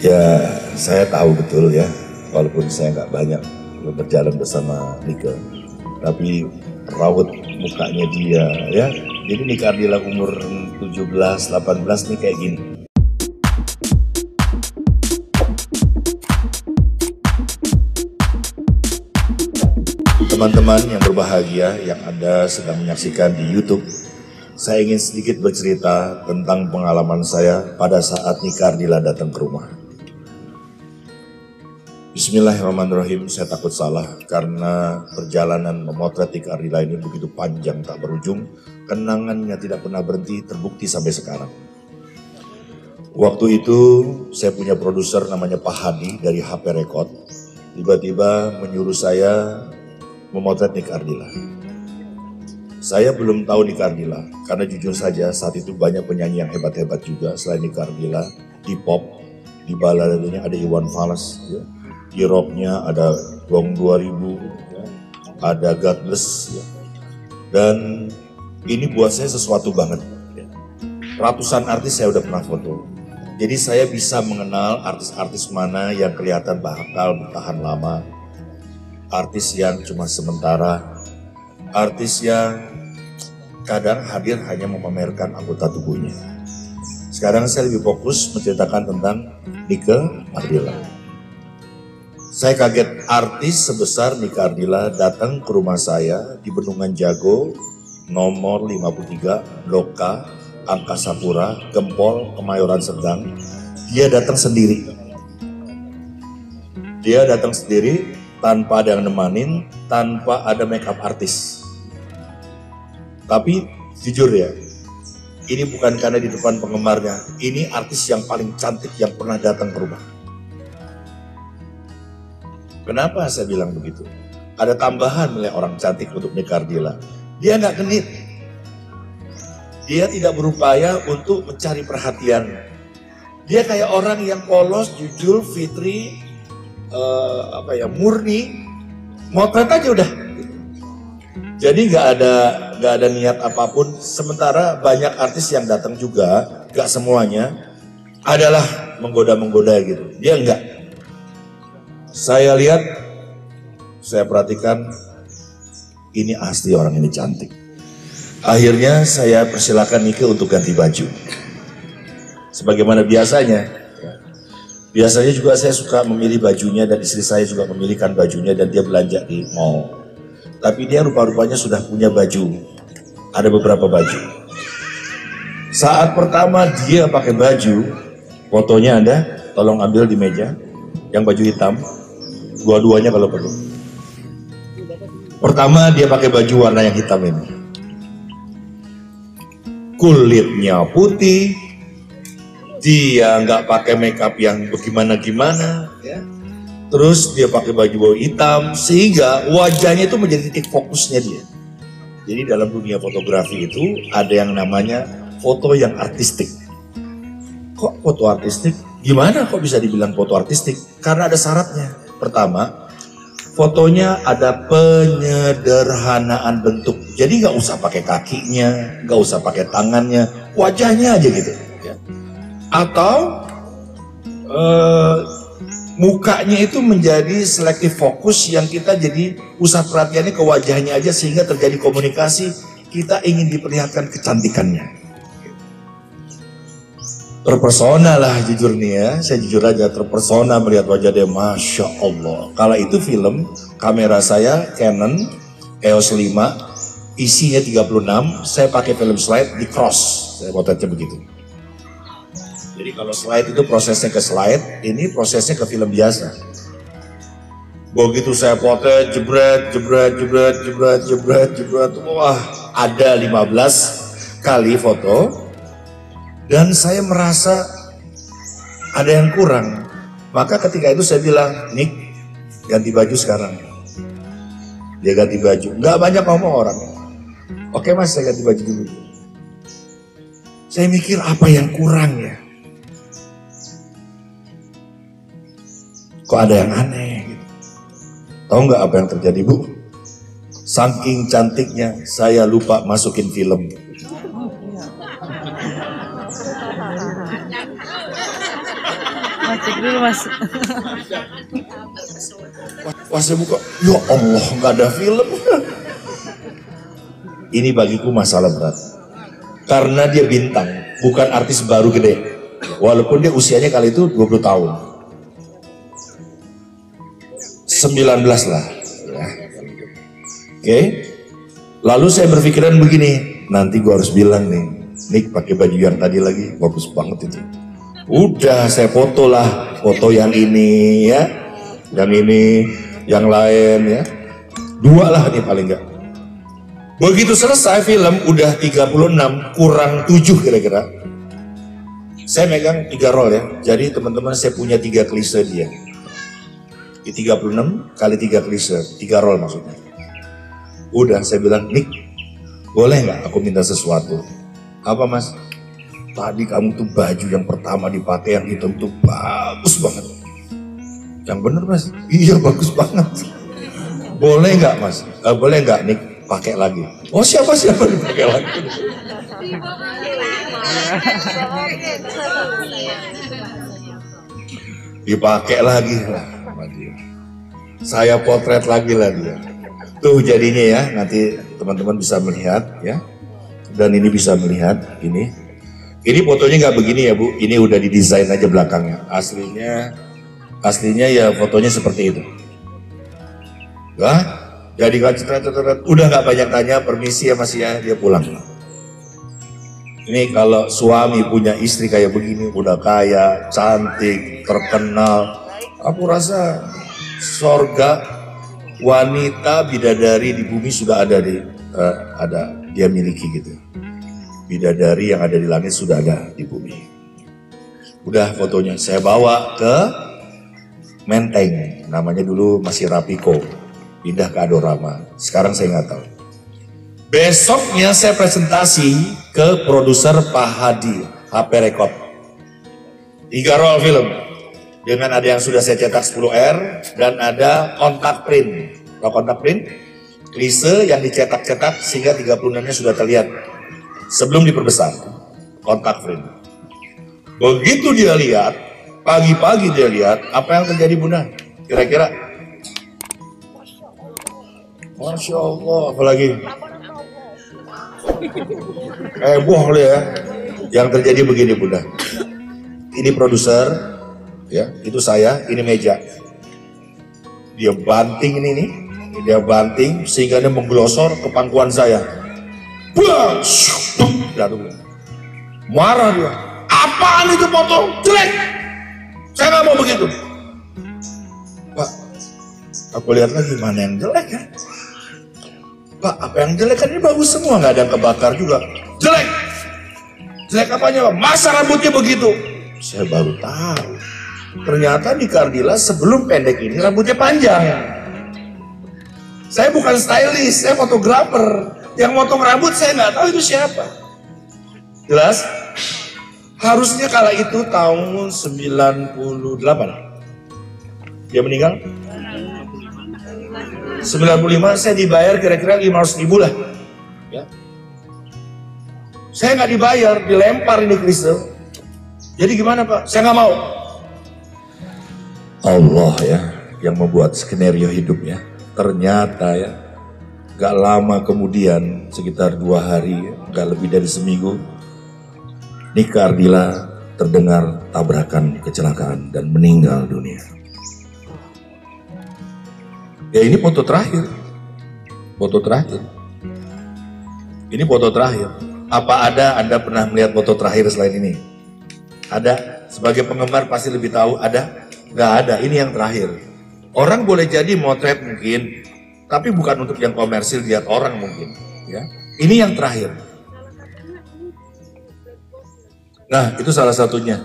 Ya, saya tahu betul ya, walaupun saya nggak banyak berjalan bersama Nike, tapi raut mukanya dia ya. Jadi Nike Ardila umur 17, 18 nih kayak gini. Teman-teman yang berbahagia yang Anda sedang menyaksikan di YouTube, saya ingin sedikit bercerita tentang pengalaman saya pada saat Nike Ardila datang ke rumah. Bismillahirrahmanirrahim, saya takut salah karena perjalanan memotret Nike Ardila ini begitu panjang tak berujung, kenangannya tidak pernah berhenti, terbukti sampai sekarang. Waktu itu saya punya produser namanya Pak Hadi dari HP Record, tiba-tiba menyuruh saya memotret Nike Ardila. Saya belum tahu Nike Ardila karena jujur saja saat itu banyak penyanyi yang hebat-hebat juga selain Nike Ardila. Di pop, di baladanya ada Iwan Fals, ya. Di rocknya ada Gong 2000, ya. Ada God Bless, ya. Dan ini buat saya sesuatu banget, ya. Ratusan artis saya udah pernah foto, jadi saya bisa mengenal artis-artis mana yang kelihatan bakal bertahan lama, artis yang cuma sementara, artis yang kadang hadir hanya memamerkan anggota tubuhnya. Sekarang saya lebih fokus menceritakan tentang Nike Ardila. Saya kaget artis sebesar Nike Ardila datang ke rumah saya di Bendungan Jago, nomor 53, Blok K, Angkasa Pura, Gempol, Kemayoran Sedang. Dia datang sendiri. Dia datang sendiri tanpa ada yang nemanin, tanpa ada makeup artis. Tapi jujur ya, ini bukan karena di depan penggemarnya, ini artis yang paling cantik yang pernah datang ke rumah. Kenapa saya bilang begitu? Ada tambahan nilai orang cantik untuk Nike Ardila. Dia nggak genit. Dia tidak berupaya untuk mencari perhatian. Dia kayak orang yang polos, jujur, fitri, murni. Motret aja udah. Jadi nggak ada niat apapun. Sementara banyak artis yang datang juga, nggak semuanya adalah menggoda-menggoda gitu. Dia enggak. Saya lihat, saya perhatikan, ini asli orang ini cantik. Akhirnya saya persilakan Nike untuk ganti baju. Sebagaimana biasanya. Biasanya juga saya suka memilih bajunya dan istri saya juga memilihkan bajunya dan dia belanja di mall. Tapi dia rupa-rupanya sudah punya baju. Ada beberapa baju. Saat pertama dia pakai baju, fotonya ada, tolong ambil di meja. Yang baju hitam, dua-duanya kalau perlu. Pertama dia pakai baju warna yang hitam ini. Kulitnya putih, dia nggak pakai makeup yang bagaimana-gimana, ya. Terus dia pakai baju hitam sehingga wajahnya itu menjadi titik fokusnya dia. Jadi dalam dunia fotografi itu ada yang namanya foto yang artistik. Kok foto artistik? Gimana kok bisa dibilang foto artistik? Karena ada syaratnya. Pertama, fotonya ada penyederhanaan bentuk. Jadi nggak usah pakai kakinya, nggak usah pakai tangannya, wajahnya aja gitu. Ya. Atau mukanya itu menjadi selektif fokus yang kita jadi pusat perhatiannya ke wajahnya aja sehingga terjadi komunikasi, kita ingin diperlihatkan kecantikannya. Terpersona lah jujur nih ya, saya jujur aja terpersona melihat wajah dia, Masya Allah. Kala itu film, kamera saya Canon EOS 5, isinya 36, saya pakai film slide di cross, saya potretnya begitu. Jadi kalau slide itu prosesnya ke slide, ini prosesnya ke film biasa. Begitu saya potret, jebret, wah ada 15 kali foto. Dan saya merasa ada yang kurang. Maka ketika itu saya bilang, Nick, ganti baju sekarang. Dia ganti baju. Nggak banyak ngomong orang. Oke mas, saya ganti baju dulu. Saya mikir apa yang kurang ya? Kok ada yang aneh gitu. Tahu nggak apa yang terjadi Bu? Saking cantiknya, saya lupa masukin film. Cek dulu Mas. Wah saya buka, ya Allah nggak ada film. Ini bagiku masalah berat. Karena dia bintang, bukan artis baru gede. Walaupun dia usianya kali itu 20 tahun. 19 lah. Ya. Oke. Lalu saya berpikiran begini, nanti gua harus bilang nih, Nick pakai baju yang tadi lagi, bagus banget itu. Udah saya foto lah, foto yang ini ya, yang ini, yang lain ya. 2 lah nih paling enggak. Begitu selesai film, udah 36 kurang 7 kira-kira. Saya megang 3 roll ya, jadi teman-teman saya punya 3 klise dia. Di 36 kali 3 klise, 3 roll maksudnya. Udah saya bilang, Nick, boleh nggak aku minta sesuatu? Apa Mas? Tadi kamu tuh baju yang pertama dipakai yang hitam tuh bagus banget. Yang bener Mas? Iya bagus banget. Boleh nggak Mas? Boleh nggak Nick pakai lagi? Oh siapa dipakai lagi? Dipakai lagi lah. Saya potret lagi lah dia. Tuh jadinya ya, nanti teman-teman bisa melihat ya. Dan ini bisa melihat ini. Ini fotonya nggak begini ya Bu, ini udah didesain aja belakangnya. Aslinya ya fotonya seperti itu. Wah, jadi udah nggak banyak tanya, permisi ya Mas ya, dia pulang. Ini kalau suami punya istri kayak begini, udah kaya, cantik, terkenal, aku rasa sorga wanita bidadari di bumi sudah ada dia miliki gitu. Bidadari yang ada di langit sudah ada di bumi. Udah fotonya saya bawa ke Menteng, namanya dulu masih Rapiko, pindah ke Adorama. Sekarang saya nggak tahu. Besoknya saya presentasi ke produser Pak Hadi, HP Record. 3 roll film. Dengan ada yang sudah saya cetak 10R dan ada kontak print. Kalau kontak print, klise yang dicetak-cetak sehingga 36-nya sudah terlihat sebelum diperbesar. Kontak print. Begitu dia lihat, pagi-pagi dia lihat, apa yang terjadi Bunda? Kira-kira? Masya Allah, apalagi? Heboh ya. Yang terjadi begini Bunda. Ini produser, ya, itu saya, ini meja. Dia banting ini nih, dia banting sehingga dia menggelosor ke pangkuan saya. Buang, jatuh. Marah dia. Apaan itu foto? Jelek. Saya nggak mau begitu. Pak, aku lihat lagi mana yang jelek ya. Pak, apa yang jelek kan ini bagus semua, nggak ada yang kebakar juga. Jelek. Jelek apanya Pak? Masa rambutnya begitu? Saya baru tahu. Ternyata di Kardila sebelum pendek ini rambutnya panjang. Saya bukan stylist, saya fotografer. Yang motong rambut saya nggak tahu itu siapa. Jelas? Harusnya kala itu tahun 98. Dia meninggal? 95 saya dibayar kira-kira 500.000 lah. Ya. Saya nggak dibayar, dilempar ini Kristal. Jadi gimana Pak? Saya nggak mau. Allah ya yang membuat skenario hidupnya. Ternyata ya gak lama kemudian sekitar 2 hari, gak lebih dari seminggu, Nika Ardila terdengar tabrakan kecelakaan dan meninggal dunia. Ya ini foto terakhir. Foto terakhir. Ini foto terakhir. Apa ada Anda pernah melihat foto terakhir selain ini? Ada? Sebagai penggemar pasti lebih tahu ada? Gak ada, ini yang terakhir. Orang boleh jadi motret mungkin, tapi bukan untuk yang komersil lihat orang mungkin. Ya, ini yang terakhir. Nah itu salah satunya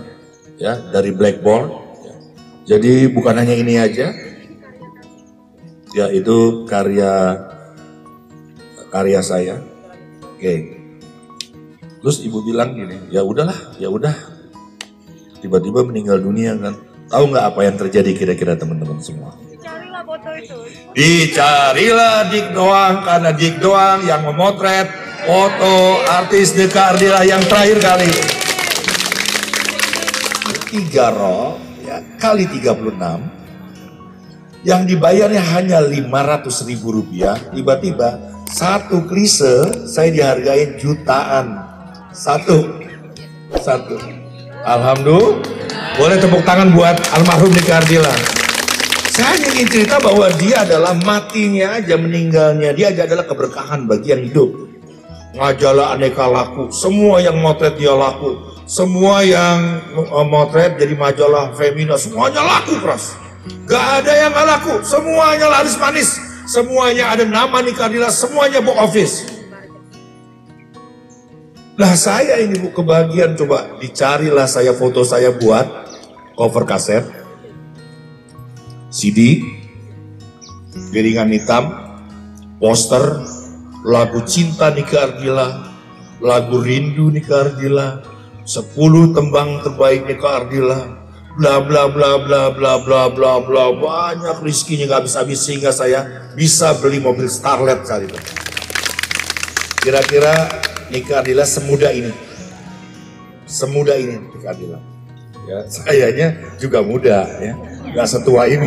ya dari Blackboard. Jadi bukan hanya ini aja. Ya itu karya saya. Oke. Terus ibu bilang gini, ya udahlah, ya udah. Tiba-tiba meninggal dunia kan. Tahu nggak apa yang terjadi kira-kira teman-teman semua? Dicarilah foto itu. Dicarilah Dik doang karena Dik doang yang memotret foto artis Nika Ardila yang terakhir kali. 3 roll, ya kali 36, yang dibayarnya hanya 500.000 rupiah, tiba-tiba satu klise saya dihargain jutaan. Satu. Alhamdulillah. Boleh tepuk tangan buat almarhum Nika Ardila. Saya hanya ingin cerita bahwa dia adalah matinya aja, meninggalnya dia aja adalah keberkahan bagi yang hidup. Majalah aneka laku, semua yang motret dia laku, semua yang motret jadi majalah femina, semuanya laku keras. Gak ada yang gak laku, semuanya laris manis, semuanya ada nama Nika Ardila, semuanya box office. Nah saya ini Bu kebagian, coba dicarilah saya foto saya buat cover kaset, CD, piringan hitam, poster, lagu cinta Nika Ardila, lagu rindu Nika Ardila, 10 tembang terbaik Nika Ardila, bla bla bla bla bla bla bla bla, banyak rizkinya gak habis-habis sehingga saya bisa beli mobil Starlet saat itu. Kira-kira Nika Ardila semudah ini Nika Ardila. Ya, sayanya juga muda ya, gak setua ini.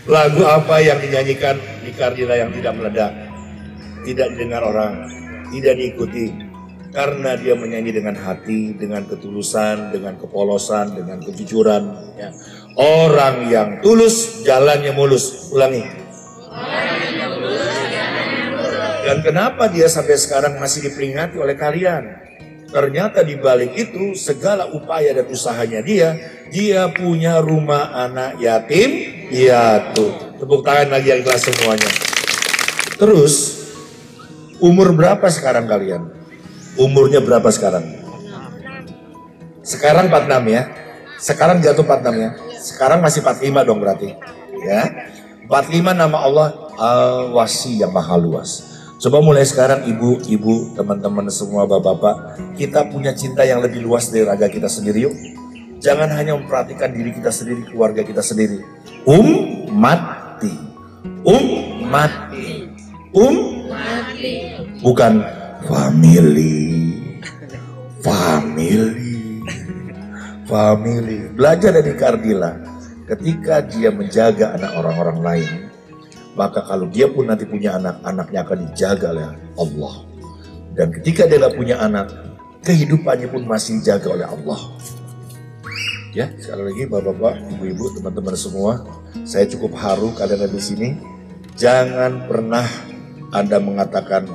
Lagu apa yang dinyanyikan Nika Ardila yang tidak meledak, tidak didengar orang, tidak diikuti, karena dia menyanyi dengan hati, dengan ketulusan, dengan kepolosan, dengan kejujuran. Ya. Orang yang tulus, jalannya mulus. Ulangi. Dan kenapa dia sampai sekarang masih diperingati oleh kalian? Ternyata di balik itu segala upaya dan usahanya dia punya rumah anak yatim piatu. Tepuk tangan lagi yang ikhlas semuanya. Terus umur berapa sekarang kalian? Umurnya berapa sekarang? Sekarang 46 ya. Sekarang jatuh 46 ya. Sekarang masih 45 dong berarti. Ya. 45 nama Allah Al-Wasi yang maha luas. Coba mulai sekarang ibu-ibu, teman-teman semua, bapak-bapak, kita punya cinta yang lebih luas dari raga kita sendiri yuk. Jangan hanya memperhatikan diri kita sendiri, keluarga kita sendiri. Ummati. Bukan family. Belajar dari Nika Ardila. Ketika dia menjaga anak orang-orang lain, maka kalau dia pun nanti punya anak, anaknya akan dijaga oleh Allah. Dan ketika dia gak punya anak, kehidupannya pun masih dijaga oleh Allah. Ya, sekali lagi bapak-bapak, ibu-ibu, teman-teman semua, saya cukup haru kalian ada di sini. Jangan pernah Anda mengatakan,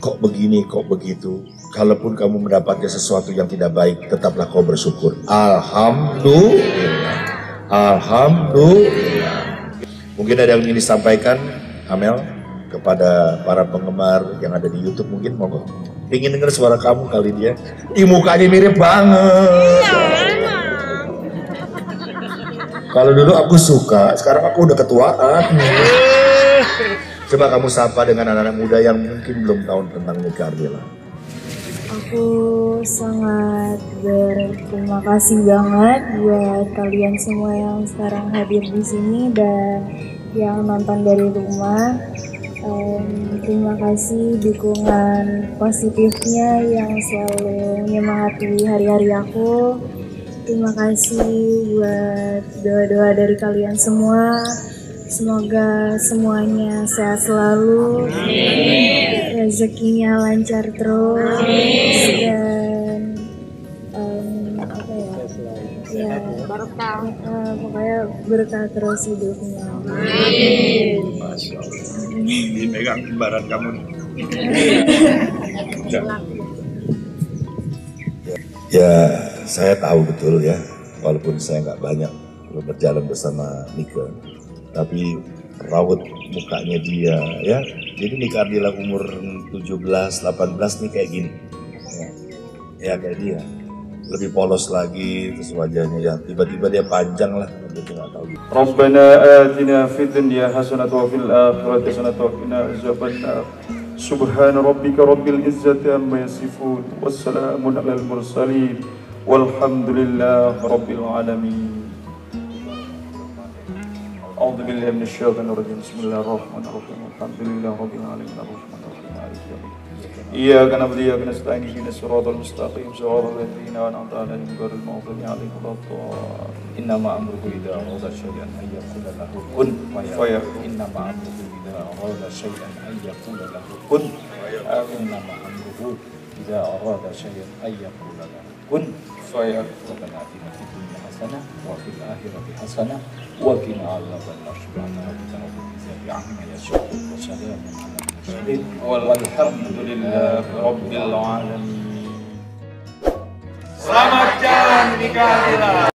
kok begini, kok begitu. Kalaupun kamu mendapatkan sesuatu yang tidak baik, tetaplah kau bersyukur. Alhamdulillah. Mungkin ada yang ingin disampaikan, Amel, kepada para penggemar yang ada di YouTube mungkin, monggo. Ingin dengar suara kamu kali dia. Mukanya mirip banget. Kalau dulu aku suka, sekarang aku udah ketuaan. Coba kamu sapa dengan anak-anak muda yang mungkin belum tahu tentang Nika Ardila. Aku sangat berterima kasih banget buat kalian semua yang sekarang hadir di sini dan yang nonton dari rumah. Terima kasih dukungan positifnya yang selalu menyemangati hari-hari aku. Terima kasih buat doa-doa dari kalian semua. Semoga semuanya sehat selalu, rezekinya lancar terus, dan pokoknya berkah terus hidupnya. Masya Allah. Dipegang kembaran kamu. Ya, saya tahu betul ya, walaupun saya nggak banyak berjalan bersama Nika, tapi raut mukanya dia ya. Jadi Nika Ardila umur 17-18 nih kayak gini. Ya kayak dia. Lebih polos lagi terus wajahnya ya. Tiba-tiba dia panjang lah, gitu nggak tahu. Rabbana atina fid dunya hasanatan wa fil akhirati hasanatan wa qina azabannar. Subhana rabbika rabbil izzati amma yasifun. Wassalamun alal mursalin. Walhamdulillahi rabbil alamin. A'udzu billahi minasy syaithanir rajim. Bismillahirrahmanirrahim. Alhamdulillahi rabbil alamin. Arrahmanirrahim. Maliki yaumiddin. إياك نعبد وإياك نستعين اهدنا الصراط المستقيم صراط الذين أنعمت عليهم غير المغضوب عليهم ولا الضالين إنما أمره إذا أراد شيئا أن يقول له كن فيكون إنما أمره إذا أراد شيئا أن يقول له كن إنما أمره إذا أراد شيئا أن يقول له كن فيكون ربنا آتنا في الدنيا حسنة وفي الآخرة حسنة وقنا عذاب النار سبحان ربك رب العزة عما يصفون وسلام على المرسلين والحمد لله رب العالمين. Selamat jalan nikah Adila.